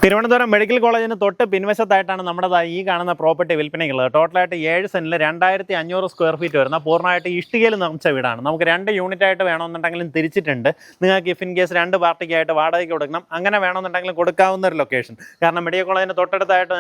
Thiruvananthapuram medical കോളേജിന് തൊട്ട് പിൻവശത്തായിട്ടാണ് നമ്മുടെ ഈ കാണുന്ന പ്രോപ്പർട്ടി വിൽപ്പനയ്ക്കുള്ളത്. ടോട്ടലായിട്ട് 7 സെന്റിൽ 2500 സ്ക്വയർ ഫീറ്റ് വരുന്ന പൂർണ്ണമായിട്ട് ഇഷ്ടികയിൽ നിർമ്മിച്ച വീടാണ്. നമുക്ക് 2 യൂണിറ്റ് ആയിട്ട് വേണമെന്നുണ്ടെങ്കിലും തിരിച്ചിട്ടുണ്ട്. നിങ്ങൾക്ക് ഇഫ് ഇൻ കേസ് 2 പാർട്ടിക്കായിട്ട് വാടകയ്ക്ക് കൊടുക്കണം, അങ്ങനെ വേണമെന്നുണ്ടെങ്കിലും കൊടുക്കാവുന്ന ഒരു ലൊക്കേഷൻ. കാരണം മെഡിക്കൽ കോളേജിന് തൊട്ടടുത്തായിട്ട്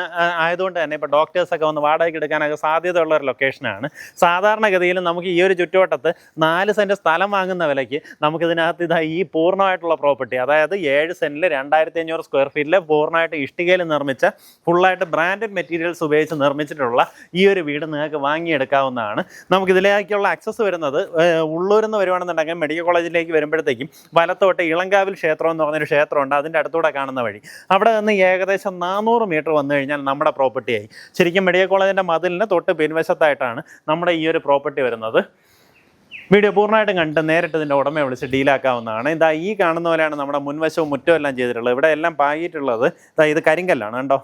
ആയതുകൊണ്ട് തന്നെ ഇപ്പോൾ ഡോക്ടേഴ്സൊക്കെ വന്ന് വാടകയ്ക്ക് എടുക്കാനൊക്കെ സാധ്യതയുള്ള ഒരു ലൊക്കേഷനാണ്. സാധാരണഗതിയിൽ നമുക്ക് ഈ ഒരു ചുറ്റുവട്ടത്ത് 4 സെന്റ് സ്ഥലം വാങ്ങുന്ന വിലയ്ക്ക് നമുക്കിതിനകത്ത് ഈ പൂർണ്ണമായിട്ടുള്ള പ്രോപ്പർട്ടി, അതായത് 7 സെന്റിൽ 2500 സ്ക്വയർ ഫീറ്റിൽ പൂർണ്ണമായിട്ട് ഇഷ്ടികയിൽ നിർമ്മിച്ച ഫുള്ളായിട്ട് ബ്രാൻഡഡ് മെറ്റീരിയൽസ് ഉപയോഗിച്ച് നിർമ്മിച്ചിട്ടുള്ള ഈ ഒരു വീട് നിങ്ങൾക്ക് വാങ്ങിയെടുക്കാവുന്നതാണ്. നമുക്കിതിലേക്കുള്ള ആക്സസ് വരുന്നത് ഉള്ളൂരിൽ നിന്ന് വരുവാണെന്നുണ്ടെങ്കിൽ മെഡിക്കൽ കോളേജിലേക്ക് വരുമ്പോഴത്തേക്കും വലത്തോട്ട് ഇളങ്കാവിൽ ക്ഷേത്രം എന്ന് പറഞ്ഞൊരു ക്ഷേത്രമുണ്ട്, അതിൻ്റെ അടുത്തൂടെ കാണുന്ന വഴി. അവിടെ നിന്ന് ഏകദേശം 400 മീറ്റർ വന്നു കഴിഞ്ഞാൽ നമ്മുടെ പ്രോപ്പർട്ടിയായി. ശരിക്കും മെഡിക്കൽ കോളേജിൻ്റെ മതിലിന് തൊട്ട് പിൻവശത്തായിട്ടാണ് നമ്മുടെ ഈ ഒരു പ്രോപ്പർട്ടി വരുന്നത്. വീഡിയോ പൂർണ്ണമായിട്ടും കണ്ടിട്ട് നേരിട്ട് ഇതിൻ്റെ ഉടമയെ വിളിച്ച് ഡീലാക്കാവുന്നതാണ്. ഇതാ ഈ കാണുന്ന പോലെയാണ് നമ്മുടെ മുൻവശവും മുറ്റവും എല്ലാം ചെയ്തിട്ടുള്ളത്. ഇവിടെ എല്ലാം പാകിയിട്ടുള്ളത് ഇത് കരിങ്കല്ലാണ് കണ്ടോ,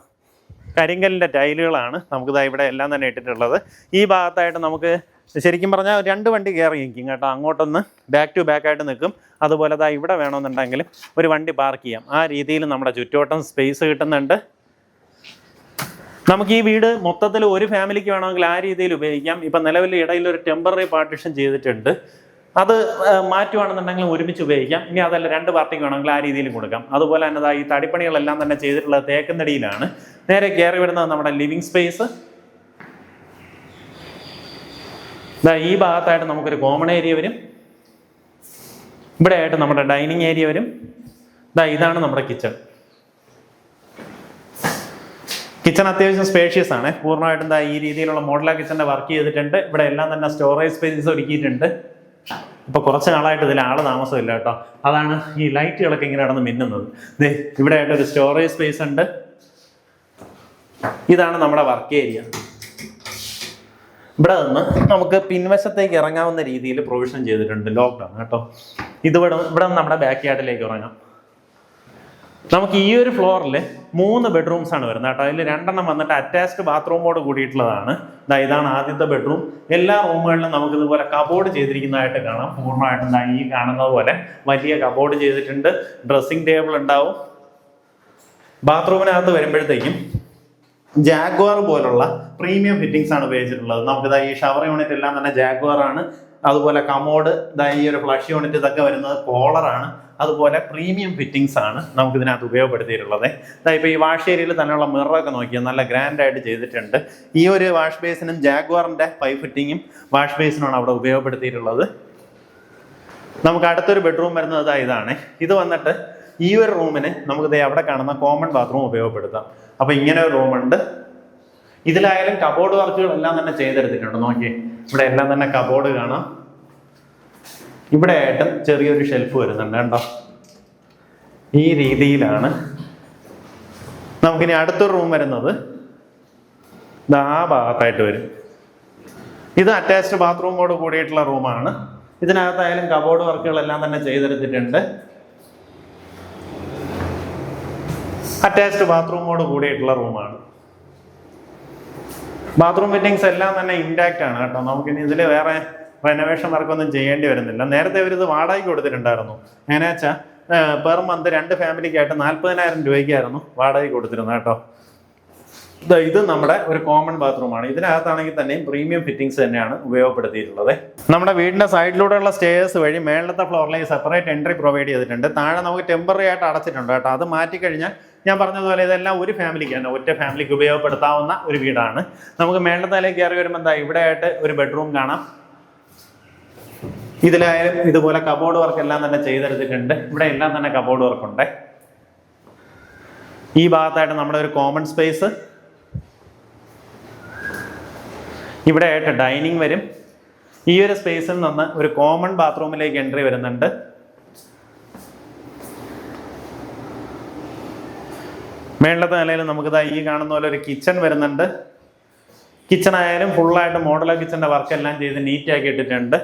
കരിങ്കല്ലിൻ്റെ ടൈലുകളാണ് നമുക്കിതാ ഇവിടെ എല്ലാം തന്നെ ഇട്ടിട്ടുള്ളത്. ഈ ഭാഗത്തായിട്ട് നമുക്ക് ശരിക്കും പറഞ്ഞാൽ 2 വണ്ടി കയറി നിൽക്കും കേട്ടോ. അങ്ങോട്ടൊന്ന് ബാക്ക് ടു ബാക്ക് ആയിട്ട് നിൽക്കും. അതുപോലെ ഇവിടെ വേണമെന്നുണ്ടെങ്കിലും ഒരു വണ്ടി പാർക്ക് ചെയ്യാം. ആ രീതിയിൽ നമ്മുടെ ചുറ്റുവട്ടം സ്പേസ് കിട്ടുന്നുണ്ട്. നമുക്ക് ഈ വീട് മൊത്തത്തിൽ ഒരു ഫാമിലിക്ക് വേണമെങ്കിൽ ആ രീതിയിൽ ഉപയോഗിക്കാം. ഇപ്പം നിലവിൽ ഇടയിൽ ഒരു ടെമ്പററി പാർട്ടീഷൻ ചെയ്തിട്ടുണ്ട്, അത് മാറ്റുവാണെന്നുണ്ടെങ്കിൽ ഒരുമിച്ച് ഉപയോഗിക്കാം. ഇനി അതല്ല 2 പാർട്ടിക്ക് വേണമെങ്കിൽ ആ രീതിയിൽ കൊടുക്കാം. അതുപോലെ തന്നെ ഈ തടിപ്പണികളെല്ലാം തന്നെ ചെയ്തിട്ടുള്ളത് തേക്കുന്നടിയിലാണ്. നേരെ കയറി വരുന്നത് നമ്മുടെ ലിവിങ് സ്പേസ്. ഈ ഭാഗത്തായിട്ട് നമുക്കൊരു കോമൺ ഏരിയ വരും. ഇവിടെ ആയിട്ട് നമ്മുടെ ഡൈനിങ് ഏരിയ വരും. ഇതാണ് നമ്മുടെ കിച്ചൺ. കിച്ചൺ അത്യാവശ്യം സ്പേഷ്യസ് ആണ്. പൂർണ്ണമായിട്ടും ഈ രീതിയിലുള്ള മോഡലാ കിച്ചൻ്റെ വർക്ക് ചെയ്തിട്ടുണ്ട്. ഇവിടെ എല്ലാം തന്നെ സ്റ്റോറേജ് സ്പേസ് ഒരുക്കിയിട്ടുണ്ട്. ഇപ്പോൾ കുറച്ച് നാളായിട്ട് ഇതിൽ ആൾ താമസമില്ല കേട്ടോ, അതാണ് ഈ ലൈറ്റുകളൊക്കെ ഇങ്ങനെ നടന്ന് മിന്നുന്നത്. ഇവിടെ ആയിട്ടൊരു സ്റ്റോറേജ് സ്പേസ് ഉണ്ട്. ഇതാണ് നമ്മുടെ വർക്ക് ഏരിയ. ഇവിടെ നിന്ന് നമുക്ക് പിൻവശത്തേക്ക് ഇറങ്ങാവുന്ന രീതിയിൽ പ്രൊവിഷൻ ചെയ്തിട്ടുണ്ട്. ലോക്ക്ഡൗൺ കേട്ടോ. ഇവിടെ നമ്മുടെ ബാക്ക് യാർഡിലേക്ക് ഇറങ്ങാം. നമുക്ക് ഈ ഒരു ഫ്ലോറിൽ 3 ബെഡ്റൂംസ് ആണ് വരുന്നത് കേട്ടോ. അതിൽ 2 വന്നിട്ട് അറ്റാച്ച്ഡ് ബാത്റൂമോട് കൂടിയിട്ടുള്ളതാണ്. ഇതാണ് ആദ്യത്തെ ബെഡ്റൂം. എല്ലാ റൂമുകളിലും നമുക്ക് ഇതുപോലെ കബോർഡ് ചെയ്തിരിക്കുന്നതായിട്ട് കാണാം. പൂർണ്ണമായിട്ടും ഈ കാണുന്നത് പോലെ വലിയ കബോർഡ് ചെയ്തിട്ടുണ്ട്. ഡ്രസ്സിംഗ് ടേബിൾ ഉണ്ടാവും. ബാത്റൂമിനകത്ത് വരുമ്പോഴത്തേക്കും ജാഗ്വാർ പോലുള്ള പ്രീമിയം ഫിറ്റിംഗ്സ് ആണ് ഉപയോഗിച്ചിട്ടുള്ളത്. നമുക്കിതാ ഈ ഷവർ യൂണിറ്റ് എല്ലാം തന്നെ ജാഗ്വാർ ആണ്. അതുപോലെ കമോഡ്, ഈ ഒരു ഫ്ലഷ് യൂണിറ്റ് ഇതൊക്കെ വരുന്നത് കോളറാണ്. അതുപോലെ പ്രീമിയം ഫിറ്റിംഗ്സ് ആണ് നമുക്ക് ഇതിനകത്ത് ഉപയോഗപ്പെടുത്തിയിട്ടുള്ളത്. ഇപ്പോൾ ഈ വാഷ് ഏരിയയിൽ തന്നെയുള്ള മിററൊക്കെ നോക്കിയാൽ നല്ല ഗ്രാൻഡായിട്ട് ചെയ്തിട്ടുണ്ട്. ഈ ഒരു വാഷ് ബേസിനും ജാഗ്വാറിൻ്റെ പൈപ്പ് ഫിറ്റിങ്ങും വാഷ് ബേസിനുമാണ് അവിടെ ഉപയോഗപ്പെടുത്തിയിട്ടുള്ളത്. നമുക്ക് അടുത്തൊരു ബെഡ്റൂം വരുന്നത് ഇതാണ്. ഇത് വന്നിട്ട് ഈ ഒരു റൂമിന് നമുക്ക് അവിടെ കാണുന്ന കോമൺ ബാത്റൂം ഉപയോഗപ്പെടുത്താം. അപ്പോൾ ഇങ്ങനെ ഒരു റൂമുണ്ട്. ഇതിലായാലും കബോർഡ് വർക്കുകളെല്ലാം തന്നെ ചെയ്തെടുത്തിട്ടുണ്ട്. നോക്കിയേ, ഇവിടെ എല്ലാം തന്നെ കബോർഡ് കാണാം. ഇവിടെ ആയിട്ടും ചെറിയൊരു ഷെൽഫ് വരുന്നുണ്ട് കേട്ടോ. ഈ രീതിയിലാണ്. നമുക്കിനി അടുത്തൊരു റൂം വരുന്നത് ആ ഭാഗത്തായിട്ട് വരും. ഇത് അറ്റാച്ച്ഡ് ബാത്റൂമോട് കൂടിയിട്ടുള്ള റൂമാണ്. ഇതിനകത്തായാലും കബോർഡ് വർക്കുകളെല്ലാം തന്നെ ചെയ്തെടുത്തിട്ടുണ്ട്. അറ്റാച്ച്ഡ് ബാത്റൂമോട് കൂടിയിട്ടുള്ള റൂമാണ്. ബാത്റൂം ഫിറ്റിങ്സ് എല്ലാം തന്നെ ഇൻടാക്റ്റ് ആണ് കേട്ടോ. നമുക്കിനി ഇതിൽ വേറെ റെനോവേഷൻ വർക്കൊന്നും ചെയ്യേണ്ടി വരുന്നില്ല. നേരത്തെ ഇവരിത് വാടകയ്ക്ക് കൊടുത്തിട്ടുണ്ടായിരുന്നു. എങ്ങനെയാ വെച്ചാൽ പെർ മന്ത് 2 ഫാമിലിക്കായിട്ട് 40,000 രൂപയ്ക്കായിരുന്നു വാടകയ്ക്ക് കൊടുത്തിരുന്നത് കേട്ടോ. ഇത് നമ്മുടെ ഒരു കോമൺ ബാത്റൂമാണ്. ഇതിനകത്താണെങ്കിൽ തന്നെയും പ്രീമിയം ഫിറ്റിങ്സ് തന്നെയാണ് ഉപയോഗപ്പെടുത്തിയിട്ടുള്ളത്. നമ്മുടെ വീടിന്റെ സൈഡിലൂടെയുള്ള സ്റ്റേഴ്സ് വഴി മേളത്തെ ഫ്ലോറിലേക്ക് സെപ്പറേറ്റ് എൻട്രി പ്രൊവൈഡ് ചെയ്തിട്ടുണ്ട്. താഴെ നമുക്ക് ടെമ്പററി ആയിട്ട് അടച്ചിട്ടുണ്ട് കേട്ടോ. അത് മാറ്റിക്കഴിഞ്ഞാൽ ഞാൻ പറഞ്ഞതുപോലെ ഇതെല്ലാം ഒരു ഫാമിലിക്ക് തന്നെ, ഒറ്റ ഫാമിലിക്ക് ഉപയോഗപ്പെടുത്താവുന്ന ഒരു വീടാണ്. നമുക്ക് മേളത്തേലേക്ക് കയറി വരുമ്പോൾ ഇവിടെ ആയിട്ട് ഒരു ബെഡ്റൂം കാണാം. ഇതിലായാലും ഇതുപോലെ കബോർഡ് വർക്ക് എല്ലാം തന്നെ ചെയ്തെടുത്തിട്ടുണ്ട്. ഇവിടെ എല്ലാം തന്നെ കബോർഡ് വർക്ക് ഉണ്ട്. ഈ ഭാഗത്തായിട്ട് നമ്മുടെ ഒരു കോമൺ സ്പേസ്. ഇവിടെ ആയിട്ട് ഡൈനിങ് വരും. ഈ ഒരു സ്പേസിൽ നിന്ന് ഒരു കോമൺ ബാത്റൂമിലേക്ക് എൻട്രി വരുന്നുണ്ട്. മേളത്തെ നിലയിൽ നമുക്കിതാ ഈ കാണുന്ന പോലെ ഒരു കിച്ചൺ വരുന്നുണ്ട്. കിച്ചൺ ആയാലും ഫുള്ളായിട്ട് മോഡലർ കിച്ചൻ്റെ വർക്കെല്ലാം ചെയ്ത് നീറ്റാക്കി ഇട്ടിട്ടുണ്ട്.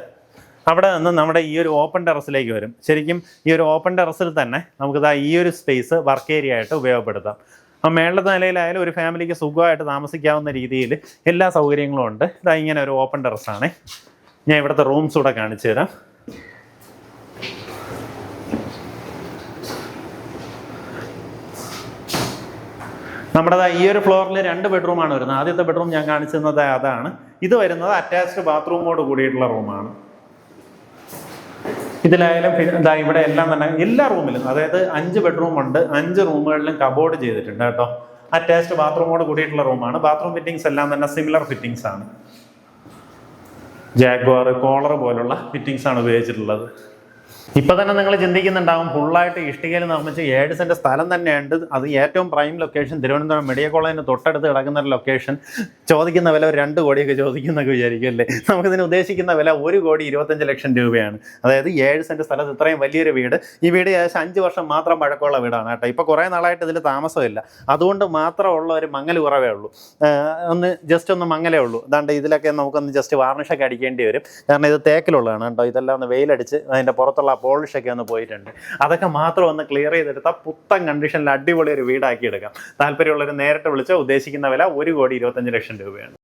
അവിടെ നിന്ന് നമ്മുടെ ഈ ഒരു ഓപ്പൺ ടെറസിലേക്ക് വരും. ശരിക്കും ഈ ഒരു ഓപ്പൺ ടെറസിൽ തന്നെ നമുക്കിതാ ഈ ഒരു സ്പേസ് വർക്ക് ഏരിയ ആയിട്ട് ഉപയോഗപ്പെടുത്താം. അപ്പം മേളത്തെ നിലയിലായാലും ഒരു ഫാമിലിക്ക് സുഖമായിട്ട് താമസിക്കാവുന്ന രീതിയിൽ എല്ലാ സൗകര്യങ്ങളും ഉണ്ട്. ഇങ്ങനെ ഒരു ഓപ്പൺ ടെറസാണ്. ഞാൻ ഇവിടുത്തെ റൂംസ് കൂടെ കാണിച്ചു തരാം. നമ്മുടെ ഈ ഒരു ഫ്ലോറിൽ 2 ബെഡ്റൂമാണ് വരുന്നത്. ആദ്യത്തെ ബെഡ്റൂം ഞാൻ കാണിച്ചു തന്നത് അതാണ്. ഇത് വരുന്നത് അറ്റാച്ച്ഡ് ബാത്റൂമോട് കൂടിയിട്ടുള്ള റൂമാണ്. ഇതിലായാലും ഇതാ ഇവിടെ എല്ലാം തന്നെ എല്ലാ റൂമിലും, അതായത് 5 ബെഡ്റൂം ഉണ്ട്, 5 റൂമുകളിലും കബോർഡ് ചെയ്തിട്ടുണ്ട് കേട്ടോ. അറ്റാച്ച്ഡ് ബാത്റൂമോട് കൂടിയിട്ടുള്ള റൂമാണ്. ബാത്റൂം ഫിറ്റിംഗ്സ് എല്ലാം തന്നെ സിമിലർ ഫിറ്റിംഗ്സ് ആണ്. ജാഗ്വാർ കോളർ പോലുള്ള ഫിറ്റിംഗ്സ് ആണ് ഉപയോഗിച്ചിട്ടുള്ളത്. ഇപ്പം തന്നെ നിങ്ങൾ ചിന്തിക്കുന്നുണ്ടാവും, ഫുള്ളായിട്ട് ഇഷ്ടികയിൽ നിർമ്മിച്ച് 7 സെൻറ്റ് സ്ഥലം തന്നെയുണ്ട്, അത് ഏറ്റവും പ്രൈം ലൊക്കേഷൻ, തിരുവനന്തപുരം മെഡിക്കൽ കോളേജിന് തൊട്ടടുത്ത് കിടക്കുന്ന ഒരു ലൊക്കേഷൻ, ചോദിക്കുന്ന വില 2 കോടിയൊക്കെ ചോദിക്കുന്നൊക്കെ വിചാരിക്കും അല്ലേ. നമുക്കിതിന് ഉദ്ദേശിക്കുന്ന വില 1,25,00,000 രൂപയാണ്. അതായത് 7 സെൻറ്റ് സ്ഥലത്ത് ഇത്രയും വലിയൊരു വീട്. ഈ വീട് ഏകദേശം 5 വർഷം മാത്രം പഴക്കമുള്ള വീടാണ് കേട്ടോ. ഇപ്പോൾ കുറേ നാളായിട്ട് ഇതിൽ താമസമില്ല, അതുകൊണ്ട് മാത്രമുള്ള ഒരു മങ്ങൽ കുറവേ ഉള്ളൂ. ജസ്റ്റ് ഒന്ന് മങ്ങലേ ഉള്ളൂ. അതാണ്ട് ഇതിലൊക്കെ നമുക്കൊന്ന് ജസ്റ്റ് വാർണിഷൊക്കെ അടിക്കേണ്ടി വരും, കാരണം ഇത് തേക്കിലുള്ളതാണ് കേട്ടോ. ഇതെല്ലാം ഒന്ന് വെയിലടിച്ച് അതിൻ്റെ പുറത്തുള്ള പോളിഷൊക്കെ ഒന്ന് പോയിട്ടുണ്ട്. അതൊക്കെ മാത്രം ഒന്ന് ക്ലിയർ ചെയ്തെടുത്താൽ പുത്തൻ കണ്ടീഷനിൽ അടിപൊളി ഒരു വീടാക്കി എടുക്കാം. താല്പര്യമുള്ളവർ നേരിട്ട് വിളിച്ചാൽ ഉദ്ദേശിക്കുന്ന വില 1,25,00,000 രൂപയാണ്.